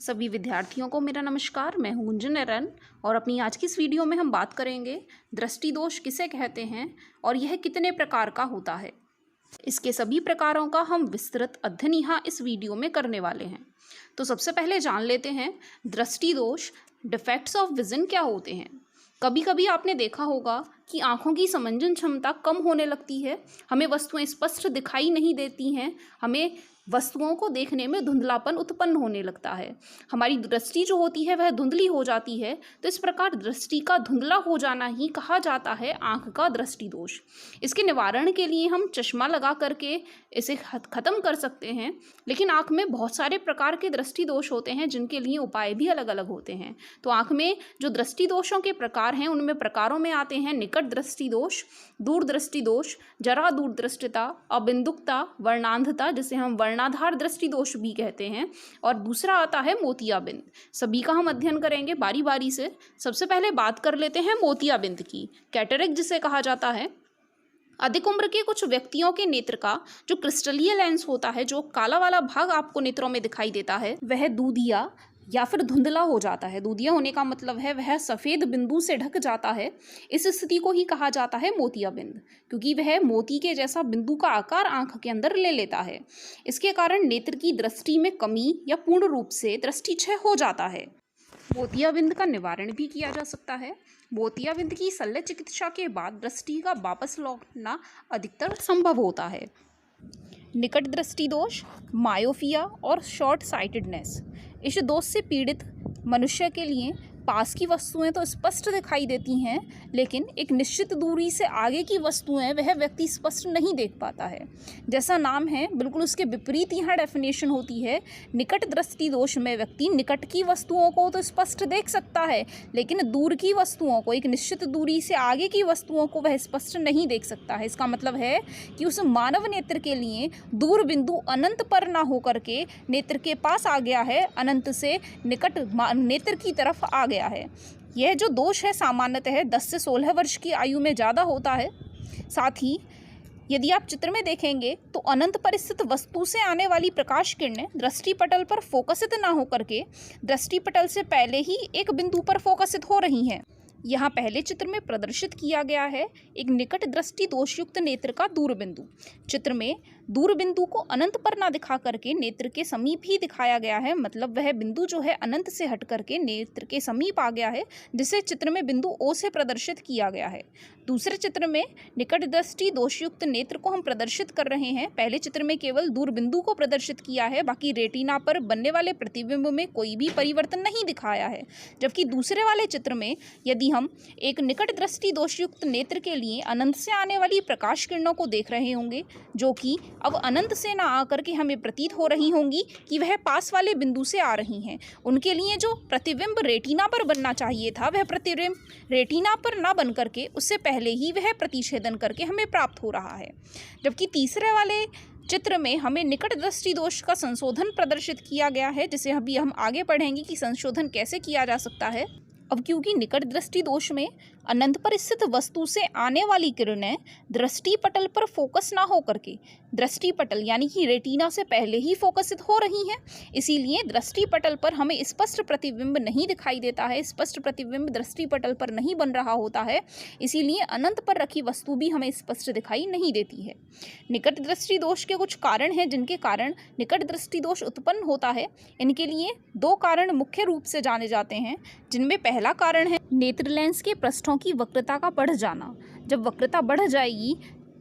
सभी विद्यार्थियों को मेरा नमस्कार। मैं हूं गुंजन एरन और अपनी आज की इस वीडियो में हम बात करेंगे दृष्टि दोष किसे कहते हैं और यह कितने प्रकार का होता है। इसके सभी प्रकारों का हम विस्तृत अध्ययन यहाँ इस वीडियो में करने वाले हैं। तो सबसे पहले जान लेते हैं दृष्टि दोष डिफेक्ट्स ऑफ विजन क्या होते हैं। कभी कभी आपने देखा होगा कि आँखों की समंजन क्षमता कम होने लगती है, हमें वस्तुएं स्पष्ट दिखाई नहीं देती हैं, हमें वस्तुओं को देखने में धुंधलापन उत्पन्न होने लगता है, हमारी दृष्टि जो होती है वह धुंधली हो जाती है। तो इस प्रकार दृष्टि का धुंधला हो जाना ही कहा जाता है आँख का दृष्टि दोष। इसके निवारण के लिए हम चश्मा लगा करके इसे ख़त्म कर सकते हैं, लेकिन आँख में बहुत सारे प्रकार के दृष्टि दोष होते हैं जिनके लिए उपाय भी अलग अलग होते हैं। तो आँख में जो दृष्टि दोषों के प्रकार हैं उनमें प्रकारों में आते हैं निकट दृष्टि दोष, दूर दृष्टि दोष, जरा दूरदृष्टिता, अबिंदुकता, वर्णांधता जिसे हम वर्णाधार दृष्टि दोष भी कहते हैं, और दूसरा आता है मोतियाबिंद। सभी का हम अध्ययन करेंगे बारी बारी से। सबसे पहले बात कर लेते हैं मोतियाबिंद की, कैटरेक्ट जिसे कहा जाता है। अधिक उम्र के कुछ व्यक्तियों के नेत्र का जो क्रिस्टलीय लेंस होता है, जो काला वाला भाग आपको नेत्रों में दिखाई देता है, वह दूधिया या फिर धुंधला हो जाता है। दूधिया होने का मतलब है वह सफ़ेद बिंदु से ढक जाता है। इस स्थिति को ही कहा जाता है मोतियाबिंद, क्योंकि वह मोती के जैसा बिंदु का आकार आंख के अंदर ले लेता है। इसके कारण नेत्र की दृष्टि में कमी या पूर्ण रूप से दृष्टिक्षय हो जाता है। मोतियाबिंद का निवारण भी किया जा सकता है। मोतियाबिंद की शल्य चिकित्सा के बाद दृष्टि का वापस लौटना अधिकतर संभव होता है। निकट दृष्टि दोष, मायोपिया और शॉर्ट साइटेडनेस। इस दोष से पीड़ित मनुष्य के लिए पास की वस्तुएं तो स्पष्ट दिखाई देती हैं, लेकिन एक निश्चित दूरी से आगे की वस्तुएं वह व्यक्ति स्पष्ट नहीं देख पाता है। जैसा नाम है बिल्कुल उसके विपरीत यहाँ डेफिनेशन होती है। निकट दृष्टि दोष में व्यक्ति निकट की वस्तुओं को तो स्पष्ट देख सकता है, लेकिन दूर की वस्तुओं को, एक निश्चित दूरी से आगे की वस्तुओं को वह स्पष्ट नहीं देख सकता है। इसका मतलब है कि उस मानव नेत्र के लिए दूर बिंदु अनंत पर ना होकर के नेत्र के पास आ गया है, अनंत से निकट नेत्र की तरफ आ गया है। यह जो दोष है सामान्यतः 10 से 16 वर्ष की आयु में ज़्यादा होता है। साथ ही यदि आप चित्र में देखेंगे तो अनंत पर स्थित वस्तु से आने वाली प्रकाश किरणें दृष्टिपटल पर फोकसित ना होकर के दृष्टिपटल से पहले ही एक बिंदु पर फोकसित हो रही हैं। यहाँ पहले चित्र में प्रदर्शित किया गया है एक निकट दृष्टि दोषयुक्त नेत्र का दूर बिंदु। चित्र में दूर बिंदु को अनंत पर ना दिखा करके नेत्र के समीप ही दिखाया गया है, मतलब वह बिंदु जो है अनंत से हट करके नेत्र के समीप आ गया है, जिसे चित्र में बिंदु ओ से प्रदर्शित किया गया है। दूसरे चित्र में निकट दृष्टि दोषयुक्त नेत्र को हम प्रदर्शित कर रहे हैं। पहले चित्र में केवल दूर बिंदु को प्रदर्शित किया है, बाकी रेटिना पर बनने वाले प्रतिबिंब में कोई भी परिवर्तन नहीं दिखाया है। जबकि दूसरे वाले चित्र में यदि हम एक निकट दृष्टि दोषयुक्त नेत्र के लिए अनंत से आने वाली प्रकाश किरणों को देख रहे होंगे, जो कि अब अनंत से ना आकर के हमें प्रतीत हो रही होंगी कि वह पास वाले बिंदु से आ रही हैं, उनके लिए जो प्रतिबिंब रेटिना पर बनना चाहिए था वह प्रतिबिंब रेटिना पर ना बन करके उससे पहले ही वह प्रतिच्छेदन करके हमें प्राप्त हो रहा है। जबकि तीसरे वाले चित्र में हमें निकट दृष्टि दोष का संशोधन प्रदर्शित किया गया है, जिसे अभी हम आगे पढ़ेंगे कि संशोधन कैसे किया जा सकता है। अब क्योंकि निकट दृष्टि दोष में अनंत पर स्थित वस्तु से आने वाली किरणें दृष्टिपटल पर फोकस ना हो करके दृष्टिपटल यानी कि रेटिना से पहले ही फोकसित हो रही हैं, इसीलिए दृष्टिपटल पर हमें स्पष्ट प्रतिबिंब नहीं दिखाई देता है। स्पष्ट प्रतिबिंब दृष्टिपटल पर नहीं बन रहा होता है, इसीलिए अनंत पर रखी वस्तु भी हमें स्पष्ट दिखाई नहीं देती है। निकट दृष्टि दोष के कुछ कारण हैं जिनके कारण निकट दृष्टि दोष उत्पन्न होता है। इनके लिए 2 कारण मुख्य रूप से जाने जाते हैं, जिनमें पहला कारण है नेत्र लेंस के पृष्ठों की वक्रता का बढ़ जाना। जब वक्रता बढ़ जाएगी,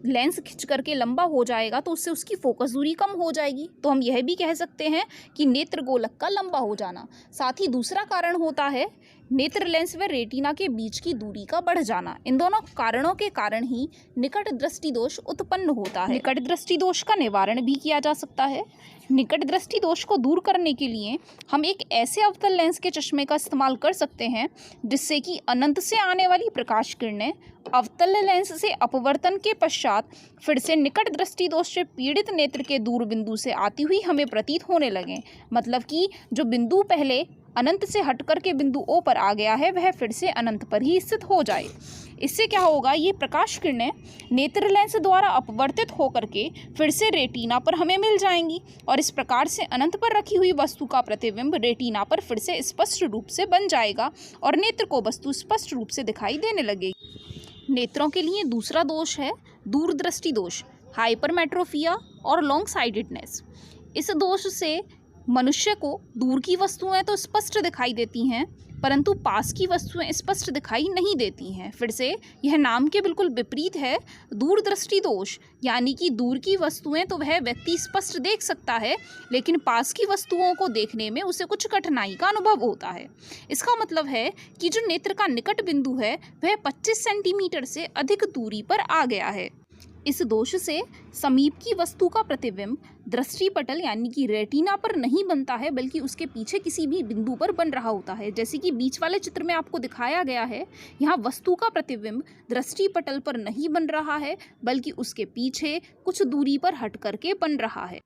लेंस खिंच करके लंबा हो जाएगा, तो उससे उसकी फोकस दूरी कम हो जाएगी। तो हम यह भी कह सकते हैं कि नेत्र गोलक का लंबा हो जाना। साथ ही दूसरा कारण होता है नेत्र लेंस व रेटिना के बीच की दूरी का बढ़ जाना। इन दोनों कारणों के कारण ही निकट दृष्टि दोष उत्पन्न होता है। निकट दृष्टि दोष का निवारण भी किया जा सकता है। निकट दृष्टि दोष को दूर करने के लिए हम एक ऐसे अवतल लेंस के चश्मे का इस्तेमाल कर सकते हैं जिससे कि अनंत से आने वाली प्रकाश किरणें अवतल लेंस से अपवर्तन के पश्चात फिर से निकट दृष्टि दोष से पीड़ित नेत्र के दूर बिंदु से आती हुई हमें प्रतीत होने लगें। मतलब कि जो बिंदु पहले अनंत से हटकर के बिंदु O पर आ गया है वह फिर से अनंत पर ही स्थित हो जाए। इससे क्या होगा, ये प्रकाश किरणें नेत्र लेंस द्वारा अपवर्तित होकर के फिर से रेटिना पर हमें मिल जाएंगी और इस प्रकार से अनंत पर रखी हुई वस्तु का प्रतिबिंब रेटिना पर फिर से स्पष्ट रूप से बन जाएगा और नेत्र को वस्तु स्पष्ट रूप से दिखाई देने लगेगी। नेत्रों के लिए दूसरा दोष है दूरदृष्टि दोष, हाइपरमेट्रोफिया और लॉन्ग साइडेडनेस। इस दोष से मनुष्य को दूर की वस्तुएं तो स्पष्ट दिखाई देती हैं परंतु पास की वस्तुएं स्पष्ट दिखाई नहीं देती हैं। फिर से यह नाम के बिल्कुल विपरीत है दूरदृष्टि दोष, यानी कि दूर की वस्तुएं तो वह व्यक्ति स्पष्ट देख सकता है लेकिन पास की वस्तुओं को देखने में उसे कुछ कठिनाई का अनुभव होता है। इसका मतलब है कि जो नेत्र का निकट बिंदु है वह 25 सेंटीमीटर से अधिक दूरी पर आ गया है। इस दोष से समीप की वस्तु का प्रतिबिंब दृष्टिपटल यानी कि रेटिना पर नहीं बनता है बल्कि उसके पीछे किसी भी बिंदु पर बन रहा होता है। जैसे कि बीच वाले चित्र में आपको दिखाया गया है, यहाँ वस्तु का प्रतिबिंब दृष्टिपटल पर नहीं बन रहा है बल्कि उसके पीछे कुछ दूरी पर हट करके बन रहा है।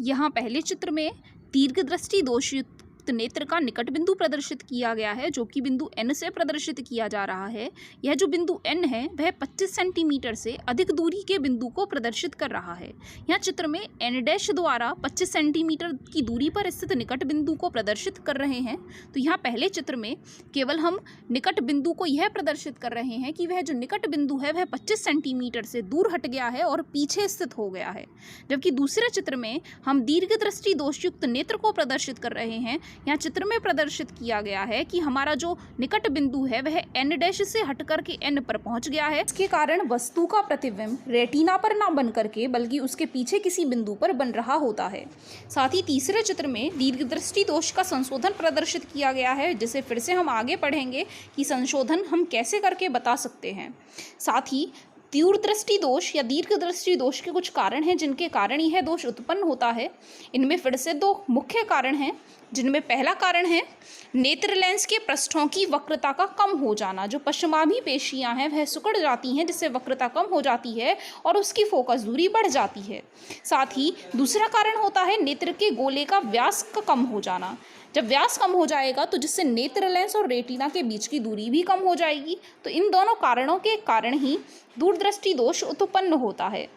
यहाँ पहले चित्र में दीर्घ दृष्टि दोषयुक्त नेत्र का निकट बिंदु प्रदर्शित किया गया है जो कि बिंदु N से प्रदर्शित किया जा रहा है। यह जो बिंदु N है वह 25 सेंटीमीटर से अधिक दूरी के बिंदु को प्रदर्शित कर रहा है। यहाँ चित्र में N डैश द्वारा 25 सेंटीमीटर की दूरी पर स्थित निकट बिंदु को प्रदर्शित कर रहे हैं। तो यहाँ पहले चित्र में केवल हम निकट बिंदु को यह प्रदर्शित कर रहे हैं कि वह जो निकट बिंदु है वह 25 सेंटीमीटर से दूर हट गया है और पीछे स्थित हो गया है, जबकि दूसरे चित्र में हम दीर्घ दृष्टि दोषयुक्त नेत्र को प्रदर्शित कर रहे हैं। यहाँ चित्र में प्रदर्शित किया गया है कि हमारा जो निकट बिंदु है वह N डैश से हटकर के N पर पहुंच गया है। इसके कारण वस्तु का प्रतिबिंब रेटिना पर ना बन करके बल्कि उसके पीछे किसी बिंदु पर बन रहा होता है। साथ ही तीसरे चित्र में दीर्घ दृष्टि दोष का संशोधन प्रदर्शित किया गया है, जिसे फिर से हम आगे पढ़ेंगे कि संशोधन हम कैसे करके बता सकते हैं। साथ ही दूरदृष्टि दोष या दीर्घ दृष्टि दोष के कुछ कारण हैं जिनके कारण यह दोष उत्पन्न होता है। इनमें फिर से दो मुख्य कारण हैं, जिनमें पहला कारण है नेत्र लेंस के पृष्ठों की वक्रता का कम हो जाना। जो पश्चिमाभी पेशियां हैं वह सिकुड़ जाती हैं जिससे वक्रता कम हो जाती है और उसकी फोकस दूरी बढ़ जाती है। साथ ही दूसरा कारण होता है नेत्र के गोले का व्यास का कम हो जाना। जब व्यास कम हो जाएगा तो जिससे नेत्र लेंस और रेटिना के बीच की दूरी भी कम हो जाएगी। तो इन दोनों कारणों के कारण ही दूरदृष्टि दोष उत्पन्न होता है।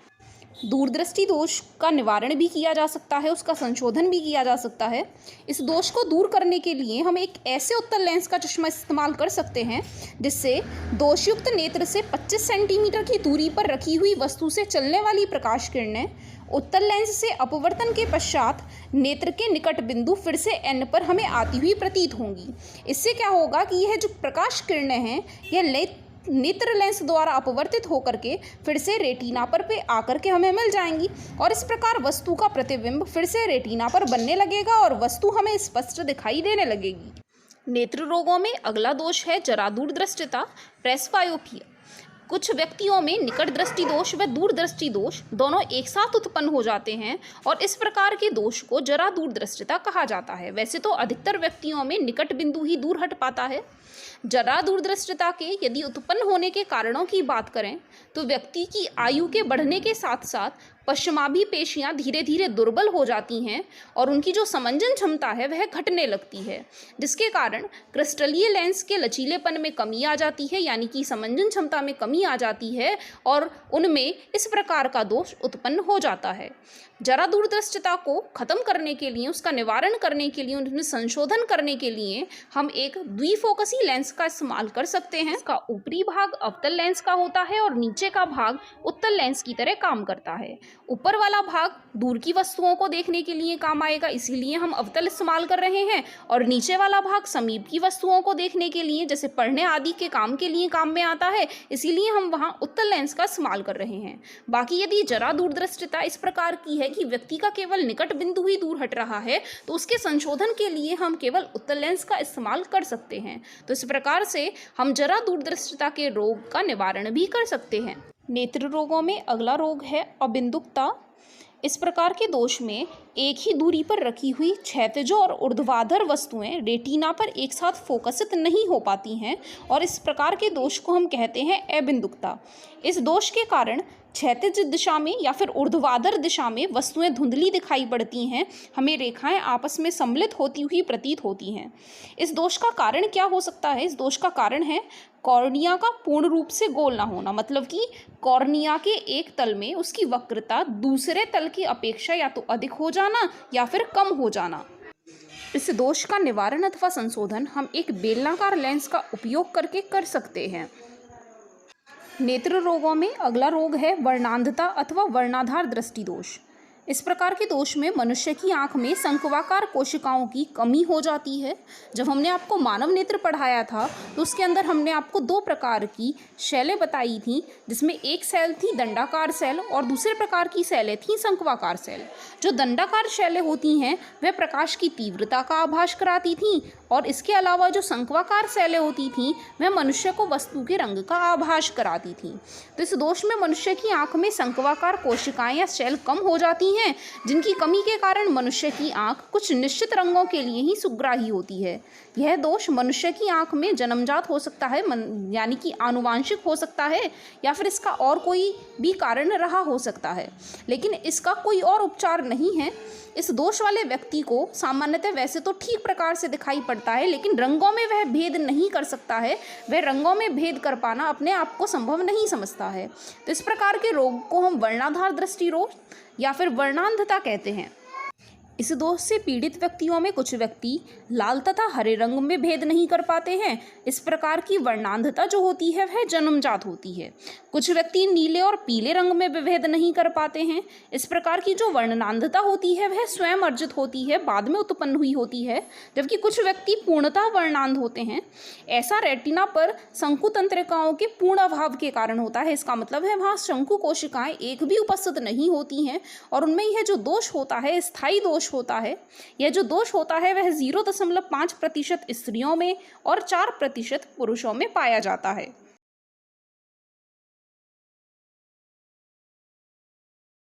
दूरदृष्टि दोष का निवारण भी किया जा सकता है, उसका संशोधन भी किया जा सकता है। इस दोष को दूर करने के लिए हम एक ऐसे उत्तल लेंस का चश्मा इस्तेमाल कर सकते हैं जिससे दोषयुक्त नेत्र से 25 सेंटीमीटर की दूरी पर रखी हुई वस्तु से चलने वाली प्रकाश किरणें उत्तल लेंस से अपवर्तन के पश्चात नेत्र के निकट बिंदु फिर से N पर हमें आती हुई प्रतीत होंगी। इससे क्या होगा कि यह जो प्रकाश किरणें हैं यह नेत्र लेंस द्वारा अपवर्तित होकर के फिर से रेटिना पर आकर के हमें मिल जाएंगी और इस प्रकार वस्तु का प्रतिबिंब फिर से रेटिना पर बनने लगेगा और वस्तु हमें स्पष्ट दिखाई देने लगेगी। नेत्र रोगों में अगला दोष है जरा दूरदृष्टिता, प्रेसबायोपिया। कुछ व्यक्तियों में निकट दृष्टि दोष व दूरदृष्टि दोष दोनों एक साथ उत्पन्न हो जाते हैं और इस प्रकार के दोष को जरा दूरदृष्टिता कहा जाता है। वैसे तो अधिकतर व्यक्तियों में निकट बिंदु ही दूर हट पाता है। जरा दूरदृष्टिता के यदि उत्पन्न होने के कारणों की बात करें तो व्यक्ति की आयु के बढ़ने के साथ साथ पश्चिमाभी पेशियां धीरे धीरे दुर्बल हो जाती हैं और उनकी जो समंजन क्षमता है वह घटने लगती है, जिसके कारण क्रिस्टलीय लेंस के लचीलेपन में कमी आ जाती है, यानी कि समंजन क्षमता में कमी आ जाती है और उनमें इस प्रकार का दोष उत्पन्न हो जाता है। जरा दूरदृष्टिता को खत्म करने के लिए, उसका निवारण करने के लिए, उनमें संशोधन करने के लिए हम एक द्विफोकसी लेंस का इस्तेमाल कर सकते हैं। इसका ऊपरी भाग अवतल लेंस का होता है और नीचे का भाग उत्तल लेंस की तरह काम करता है। ऊपर वाला भाग दूर की वस्तुओं को देखने के लिए काम आएगा, इसीलिए हम अवतल इस्तेमाल कर रहे हैं, और नीचे वाला भाग समीप की वस्तुओं को देखने के लिए जैसे पढ़ने आदि के काम के लिए काम में आता है, इसीलिए हम वहाँ उत्तल लेंस का इस्तेमाल कर रहे हैं। बाकी यदि जरा दूरदृष्टिता इस प्रकार की है कि व्यक्ति का केवल निकट बिंदु ही दूर हट रहा है तो उसके संशोधन के लिए हम केवल उत्तल लेंस का इस्तेमाल कर सकते हैं। तो इस प्रकार से हम जरा दूरदृष्टिता के रोग का निवारण भी कर सकते हैं। नेत्र रोगों में अगला रोग है अबिंदुकता। इस प्रकार के दोष में एक ही दूरी पर रखी हुई क्षैतिज और ऊर्ध्वाधर वस्तुएं रेटिना पर एक साथ फोकसित नहीं हो पाती हैं और इस प्रकार के दोष को हम कहते हैं अबिंदुकता। इस दोष के कारण क्षैतिज दिशा में या फिर ऊर्ध्वाधर दिशा में वस्तुएं धुंधली दिखाई पड़ती हैं, हमें रेखाएं आपस में सम्मिलित होती हुई प्रतीत होती हैं। इस दोष का कारण क्या हो सकता है? इस दोष का कारण है कॉर्निया का पूर्ण रूप से गोल ना होना, मतलब कि कॉर्निया के एक तल में उसकी वक्रता दूसरे तल की अपेक्षा या तो अधिक हो जाना या फिर कम हो जाना। इस दोष का निवारण अथवा संशोधन हम एक बेलनाकार लेंस का उपयोग करके कर सकते हैं। नेत्र रोगों में अगला रोग है वर्णांधता अथवा वर्णाधार दृष्टि दोष। इस प्रकार के दोष में मनुष्य की आंख में शंक्वाकार कोशिकाओं की कमी हो जाती है। जब हमने आपको मानव नेत्र पढ़ाया था तो उसके अंदर हमने आपको दो प्रकार की शैलें बताई थी, जिसमें एक सेल थी दंडाकार सेल और दूसरे प्रकार की सेलें थी शंक्वाकार सेल। जो दंडाकार शैलें होती हैं वह प्रकाश की तीव्रता का आभास कराती थीं और इसके अलावा जो शंक्वाकार सेलें होती थीं वह मनुष्य को वस्तु के रंग का आभास कराती थीं। तो इस दोष में मनुष्य की आंख में शंक्वाकार कोशिकाएं या सेल कम हो जाती हैं, जिनकी कमी के कारण मनुष्य की आंख कुछ निश्चित रंगों के लिए ही सुग्राही होती है। यह दोष मनुष्य की आंख में जन्मजात हो सकता है, यानी कि आनुवांशिक हो सकता है, या फिर इसका और कोई भी कारण रहा हो सकता है, लेकिन इसका कोई और उपचार नहीं है। इस दोष वाले व्यक्ति को सामान्यतः वैसे तो ठीक प्रकार से दिखाई पड़ता है, लेकिन रंगों में वह भेद नहीं कर सकता है। वह रंगों में भेद कर पाना अपने आप को संभव नहीं समझता है। तो इस प्रकार के रोग को हम वर्णाधार दृष्टि रोग या फिर वर्णांधता कहते हैं। इस दोष से पीड़ित व्यक्तियों में कुछ व्यक्ति लाल तथा हरे रंग में भेद नहीं कर पाते हैं। इस प्रकार की वर्णांधता जो होती है वह जन्मजात होती है। कुछ व्यक्ति नीले और पीले रंग में भेद नहीं कर पाते हैं। इस प्रकार की जो वर्णांधता होती है वह स्वयं अर्जित होती है, बाद में उत्पन्न हुई होती है, जबकि कुछ व्यक्ति पूर्णतः वर्णांध होते हैं। ऐसा रेटिना पर शंकु तंत्रिकाओं के पूर्ण अभाव के कारण होता है। इसका मतलब है वहाँ शंकु कोशिकाएं एक भी उपस्थित नहीं होती हैं और उनमें यह जो दोष होता है स्थायी दोष होता है। यह जो दोष होता है वह 0.5% स्त्रियों में और 4% पुरुषों में पाया जाता है।